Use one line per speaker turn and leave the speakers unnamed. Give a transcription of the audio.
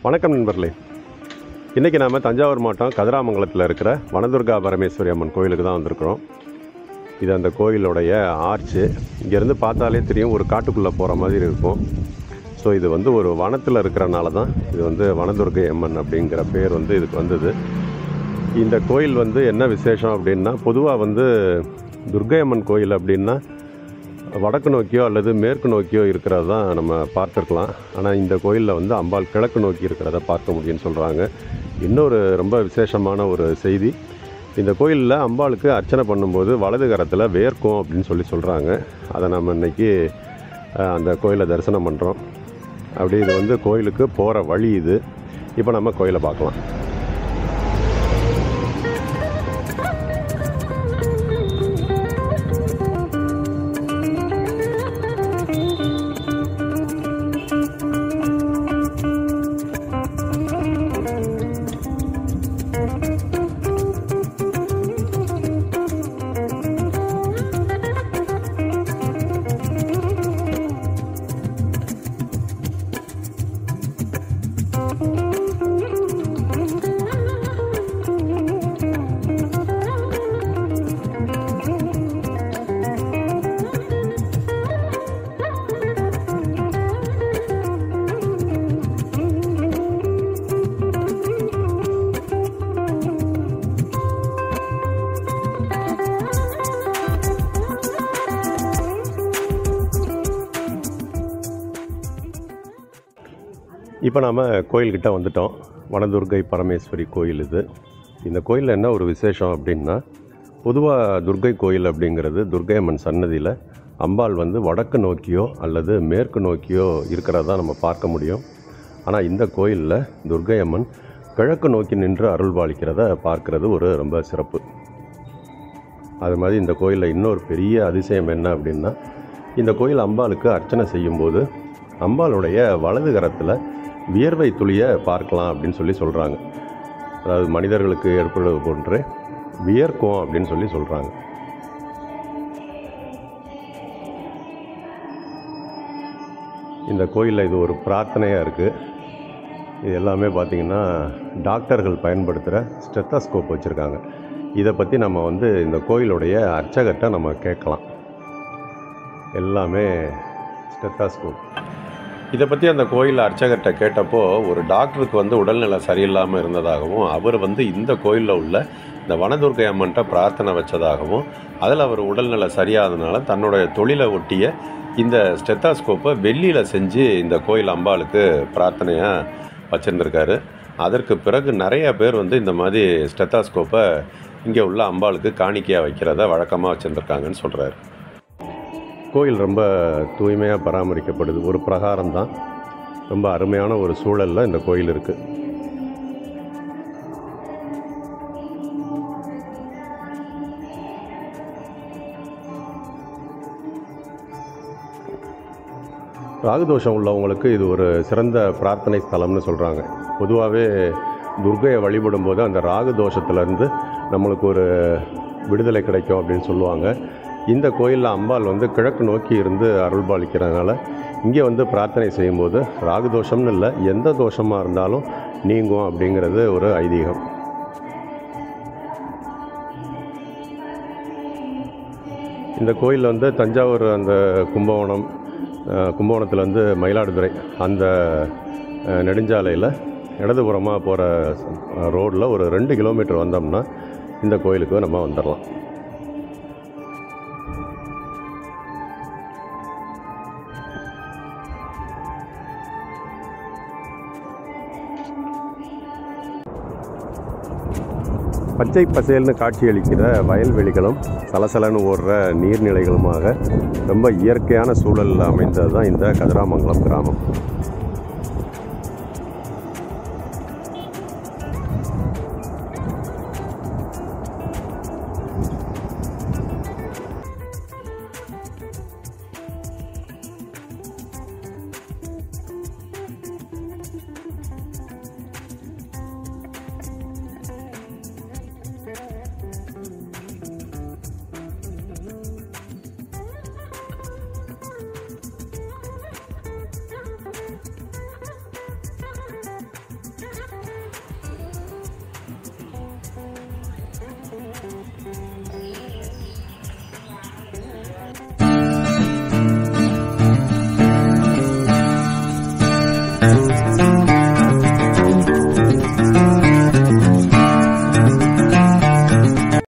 வணக்கம் நண்பர்களே. இன்றைக்கி நாம் தஞ்சாவூர் மாவட்டம் கதிராமங்கலத்தில் இருக்கிற வனதுர்கா பரமேஸ்வரி அம்மன் கோயிலுக்கு தான் வந்திருக்கிறோம். இது அந்த கோயிலுடைய ஆர்ச்சு. இங்கேருந்து பார்த்தாலே தெரியும், ஒரு காட்டுக்குள்ளே போகிற மாதிரி இருக்கும். ஸோ இது ஒரு வனத்தில் இருக்கிறனால தான் இது வனதுர்கை அம்மன் அப்படிங்கிற பேர் இதுக்கு வந்தது. இந்த கோயில் என்ன விசேஷம் அப்படின்னா, பொதுவாக துர்கை அம்மன் கோயில் அப்படின்னா வடக்கு நோக்கியோ அல்லது மேற்கு நோக்கியோ இருக்கிறத தான் நம்ம பார்த்துருக்கலாம். ஆனால் இந்த கோயிலில் அம்பாள் கிழக்கு நோக்கி இருக்கிறத பார்க்க முடியும்னு சொல்கிறாங்க. இன்னொரு ரொம்ப விசேஷமான ஒரு செய்தி, இந்த கோயிலில் அம்பாளுக்கு அர்ச்சனை பண்ணும்போது வலது கரத்தில் வேர்க்கும் அப்படின்னு சொல்கிறாங்க. அதை நம்ம இன்றைக்கி அந்த கோயிலை தரிசனம் பண்ணுறோம். அப்படி இது கோயிலுக்கு போகிற வழி இது. இப்போ நம்ம கோயிலை பார்க்கலாம். இப்போ நாம் கோயில்கிட்ட வந்துட்டோம். வனதுர்கை பரமேஸ்வரி கோயில் இது. இந்த கோயிலில் என்ன ஒரு விசேஷம் அப்படின்னா, பொதுவாக துர்கை கோயில் அப்படிங்கிறது துர்கை அம்மன் சன்னதியில் அம்பாள் வடக்கு நோக்கியோ அல்லது மேற்கு நோக்கியோ இருக்கிறதா நம்ம பார்க்க முடியும். ஆனால் இந்த கோயிலில் துர்கை அம்மன் கிழக்கு நோக்கி நின்று அருள்பாலிக்கிறத பார்க்குறது ஒரு ரொம்ப சிறப்பு. அது மாதிரி இந்த கோயிலில் இன்னொரு பெரிய அதிசயம் என்ன அப்படின்னா, இந்த கோயில் அம்பாளுக்கு அர்ச்சனை செய்யும்போது அம்பாளுடைய வலது கரத்தில் வியர்வை துளியை பார்க்கலாம் அப்படின்னு சொல்கிறாங்க. அதாவது மனிதர்களுக்கு ஏற்படுவது போன்று வியர்க்கும் அப்படின்னு சொல்கிறாங்க. இந்த கோயிலில் இது ஒரு பிரார்த்தனையாக இருக்குது. இது எல்லாமே பார்த்திங்கன்னா டாக்டர்கள் பயன்படுத்துகிற ஸ்டெத்தஸ்கோப் வச்சுருக்காங்க. இதை பற்றி நம்ம இந்த கோயிலுடைய அர்ச்சகர்கிட்ட நம்ம கேட்கலாம். எல்லாமே ஸ்டெத்தஸ்கோப். இதை பற்றி அந்த கோயில் அர்ச்சகர்கிட்ட கேட்டப்போ, ஒரு டாக்டருக்கு உடல்நிலை சரியில்லாமல் இருந்ததாகவும், அவர் இந்த கோயிலில் உள்ள இந்த வனதுர்கை அம்மன்ட்ட பிரார்த்தனை வச்சதாகவும், அதில் அவர் உடல்நிலை சரியாதனால தன்னுடைய தொழிலை ஒட்டிய இந்த ஸ்டெத்தாஸ்கோப்பை வெள்ளியில் செஞ்சு இந்த கோயில் அம்பாளுக்கு பிரார்த்தனையாக வச்சுருந்துருக்காரு. அதற்கு பிறகு நிறைய பேர் இந்த மாதிரி ஸ்டெத்தாஸ்கோப்பை இங்கே உள்ள அம்பாளுக்கு காணிக்கையாக வைக்கிறத வழக்கமாக வச்சுருந்துருக்காங்கன்னு சொல்கிறாரு. கோயில் ரொம்ப தூய்மையாக பராமரிக்கப்படுது. ஒரு பிரகாரம் தான், ரொம்ப அருமையான ஒரு சூழலில் இந்த கோயில் இருக்குது. ராகுதோஷம் உள்ளவங்களுக்கு இது ஒரு சிறந்த பிரார்த்தனை ஸ்தலம்னு சொல்கிறாங்க. பொதுவாகவே துர்கையை வழிபடும் போது அந்த ராகு தோஷத்துலேருந்து நம்மளுக்கு ஒரு விடுதலை கிடைக்கும் அப்படின்னு சொல்லுவாங்க. இந்த கோயிலில் அம்பாள் கிழக்கு நோக்கி இருந்து அருள்பாலிக்கிறதுனால இங்கே பிரார்த்தனை செய்யும்போது ராகு தோஷம்னு இல்லை, எந்த தோஷமாக இருந்தாலும் நீங்கும் அப்படிங்கிறது ஒரு ஐதீகம். இந்த கோயிலில் தஞ்சாவூர் அந்த கும்பகோணத்தில் மயிலாடுதுறை அந்த நெடுஞ்சாலையில் இடதுபுறமாக போகிற ரோடில் ஒரு 2 கிலோமீட்டர் வந்தோம்னா இந்த கோயிலுக்கு நம்ம வந்துடலாம். பச்சை பசேல்னு காட்சியளிக்கிற வயல்வெளிகளும் சலசலன்னு ஓடுற நீர்நிலைகளுமாக ரொம்ப இயற்கையான சூழலில் அமைந்தது தான் இந்த கதிராமங்கலம் கிராமம்.